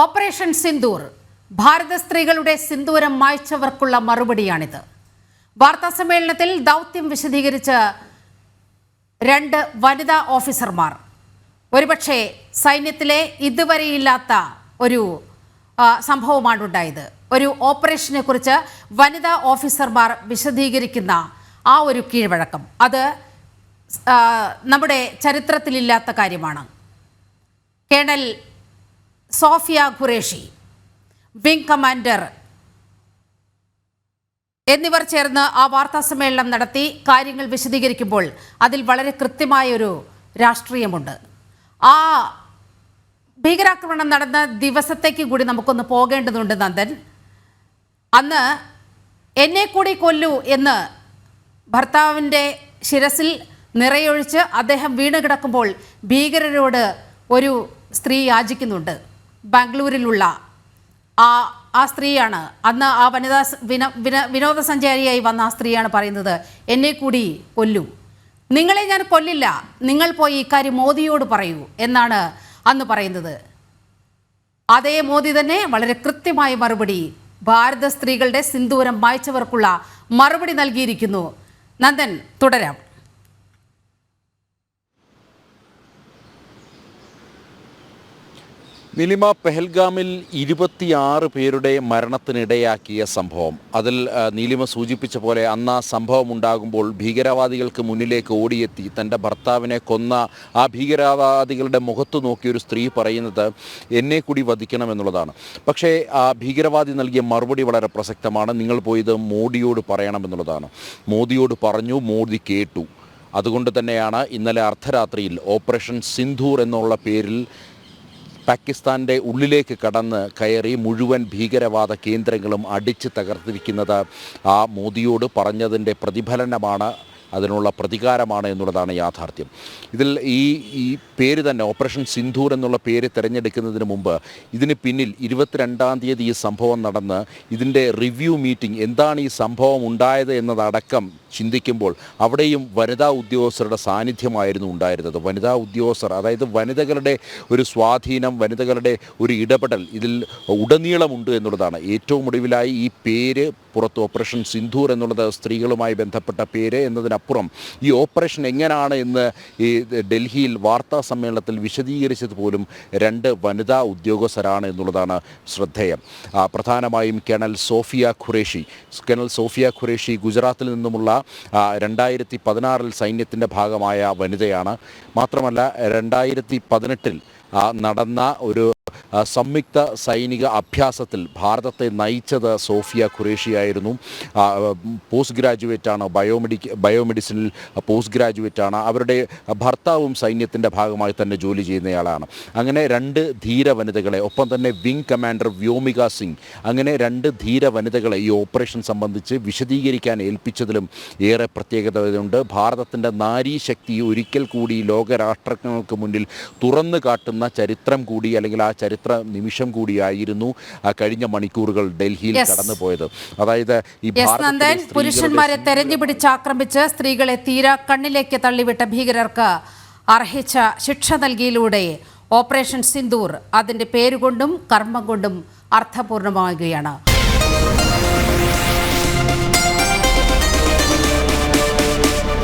Operation Sindoor ഭാരത സ്ത്രീകളുടെ സിന്ദൂരം മായ്ച്ചവർക്കുള്ള മറുപടിയാണിത്. വാർത്താസമ്മേളനത്തിൽ ദൗത്യം വിശദീകരിച്ച രണ്ട് വനിതാ ഓഫീസർമാർ. ഒരുപക്ഷെ സൈന്യത്തിലെ ഇതുവരെയില്ലാത്ത ഒരു സംഭവമാണ് ഉണ്ടായത്. ഒരു ഓപ്പറേഷനെ കുറിച്ച് വനിതാ ഓഫീസർമാർ വിശദീകരിക്കുന്ന ആ ഒരു കീഴ്വഴക്കം അത് നമ്മുടെ ചരിത്രത്തിലില്ലാത്ത കാര്യമാണ്. Colonel Sofiya Qureshi, wing commander എന്നിവർ ചേർന്ന് ആ വാർത്താ സമ്മേളനം നടത്തി കാര്യങ്ങൾ വിശദീകരിക്കുമ്പോൾ അതിൽ വളരെ കൃത്യമായൊരു രാഷ്ട്രീയമുണ്ട്. ആ ഭീകരാക്രമണം നടന്ന ദിവസത്തേക്ക് കൂടി നമുക്കൊന്ന് പോകേണ്ടതുണ്ട് നന്ദൻ. അന്ന് എന്നെ കൂടി കൊല്ലൂ എന്ന് ഭർത്താവിൻ്റെ ശിരസിൽ നിറയൊഴിച്ച് അദ്ദേഹം വീണ് കിടക്കുമ്പോൾ ഭീകരരോട് ഒരു സ്ത്രീ യാചിക്കുന്നുണ്ട്. ബാംഗ്ലൂരിലുള്ള ആ സ്ത്രീയാണ് അന്ന് ആ വനിതാ വിനോദസഞ്ചാരിയായി വന്ന ആ സ്ത്രീയാണ് പറയുന്നത്, എന്നെ കൂടി കൊല്ലൂ, നിങ്ങളെ ഞാൻ കൊല്ലില്ല, നിങ്ങൾ പോയി ഇക്കാര്യം മോദിയോട് പറയൂ എന്നാണ് അന്ന് പറയുന്നത്. അതേ മോദി തന്നെ വളരെ കൃത്യമായ മറുപടി ഭാരത സ്ത്രീകളുടെ സിന്ദൂരം മായ്ച്ചവർക്കുള്ള മറുപടി നൽകിയിരിക്കുന്നു. നന്ദൻ, തുടരാം. നിലിമ, പെഹൽഗാമിൽ 26 പേരുടെ മരണത്തിനിടയാക്കിയ സംഭവം, അതിൽ നീലിമ സൂചിപ്പിച്ച പോലെ അന്ന് ആ സംഭവം ഉണ്ടാകുമ്പോൾ ഭീകരവാദികൾക്ക് മുന്നിലേക്ക് ഓടിയെത്തി തൻ്റെ ഭർത്താവിനെ കൊന്ന ആ ഭീകരവാദികളുടെ മുഖത്ത് നോക്കിയൊരു സ്ത്രീ പറയുന്നത് എന്നെ കൂടി വധിക്കണമെന്നുള്ളതാണ്. പക്ഷേ ആ ഭീകരവാദി നൽകിയ മറുപടി വളരെ പ്രസക്തമാണ്. നിങ്ങൾ പോയത് മോദിയോട് പറയണമെന്നുള്ളതാണ്. മോദിയോട് പറഞ്ഞു, മോദി കേട്ടു. അതുകൊണ്ട് തന്നെയാണ് ഇന്നലെ അർദ്ധരാത്രിയിൽ ഓപ്പറേഷൻ സിന്ദൂർ എന്നുള്ള പേരിൽ പാകിസ്ഥാൻ്റെ ഉള്ളിലേക്ക് കയറി മുഴുവൻ ഭീകരവാദ കേന്ദ്രങ്ങളും അടിച്ച് തകർത്തിരിക്കുന്നത്. ആ മോദിയോട് പറഞ്ഞതിൻ്റെ പ്രതിഫലനമാണ്, അതിനുള്ള പ്രതികാരമാണ് എന്നുള്ളതാണ് യാഥാർത്ഥ്യം. ഇതിൽ ഈ പേര് തന്നെ ഓപ്പറേഷൻ സിന്ദൂർ എന്നുള്ള പേര് തിരഞ്ഞെടുക്കുന്നതിന് മുമ്പ് ഇതിന് പിന്നിൽ 22-ാം തീയതി ഈ സംഭവം നടന്ന് ഇതിൻ്റെ റിവ്യൂ മീറ്റിംഗ്, എന്താണ് ഈ സംഭവം ഉണ്ടായത് എന്നതടക്കം ചിന്തിക്കുമ്പോൾ അവിടെയും വനിതാ ഉദ്യോഗസ്ഥരുടെ സാന്നിധ്യമായിരുന്നു ഉണ്ടായിരുന്നത്. വനിതാ ഉദ്യോഗസ്ഥർ, അതായത് വനിതകളുടെ ഒരു സ്വാധീനം, വനിതകളുടെ ഒരു ഇടപെടൽ ഇതിൽ ഉടനീളമുണ്ട് എന്നുള്ളതാണ്. ഏറ്റവും ഒടുവിലായി ഈ പേര് പുറത്ത് ഓപ്പറേഷൻ സിന്ദൂർ എന്നുള്ളത് സ്ത്രീകളുമായി ബന്ധപ്പെട്ട പേര് എന്നതിനപ്പുറം ഈ ഓപ്പറേഷൻ എങ്ങനെയാണ് എന്ന് ഈ ഡൽഹിയിൽ വാർത്താ സമ്മേളനത്തിൽ വിശദീകരിച്ചത് പോലും 2 വനിതാ ഉദ്യോഗസ്ഥരാണ് എന്നുള്ളതാണ് ശ്രദ്ധേയം. പ്രധാനമായും കേണൽ സോഫിയ ഖുറേഷി ഗുജറാത്തിൽ നിന്നുമുള്ള 2016 സൈന്യത്തിൻ്റെ ഭാഗമായ വനിതയാണ്. മാത്രമല്ല 2018 നടന്ന ഒരു സംയുക്ത സൈനിക അഭ്യാസത്തിൽ ഭാരതത്തെ നയിച്ചത് സോഫിയ ഖുറേഷിയായിരുന്നു. പോസ്റ്റ് ഗ്രാജുവേറ്റാണ്, ബയോമെഡിസിനിൽ പോസ്റ്റ് ഗ്രാജുവേറ്റാണ്. അവരുടെ ഭർത്താവും സൈന്യത്തിൻ്റെ ഭാഗമായി തന്നെ ജോലി ചെയ്യുന്നയാളാണ്. അങ്ങനെ 2 ധീര വനിതകളെ, ഒപ്പം തന്നെ വിംഗ് കമാൻഡർ വ്യോമിക സിംഗ്, അങ്ങനെ 2 ധീര വനിതകളെ ഈ ഓപ്പറേഷൻ സംബന്ധിച്ച് വിശദീകരിക്കാൻ ഏൽപ്പിച്ചതിലും ഏറെ പ്രത്യേകതയുണ്ട്. ഭാരതത്തിൻ്റെ നാരീശക്തി ഒരിക്കൽ കൂടി ലോകരാഷ്ട്രങ്ങൾക്ക് മുന്നിൽ തുറന്നു കാട്ടുന്ന ചരിത്രം കൂടി, അല്ലെങ്കിൽ ആ ചരിത്ര നിമിഷം കൂടിയായിരുന്നു കഴിഞ്ഞ മണിക്കൂറുകൾ ഡൽഹിയിൽ കടന്നുപോയത്. അതായത് ഈ പുരുഷന്മാരെ തെരഞ്ഞുപിടിച്ച് ആക്രമിച്ച് സ്ത്രീകളെ തീരെ കണ്ണിലേക്ക് തള്ളിവിട്ട ഭീകരർക്ക് അർഹിച്ച ശിക്ഷ നൽകിയിലൂടെ ഓപ്പറേഷൻ സിന്ദൂർ അതിൻ്റെ പേരുകൊണ്ടും കർമ്മം കൊണ്ടും അർത്ഥപൂർണമാകുകയാണ്.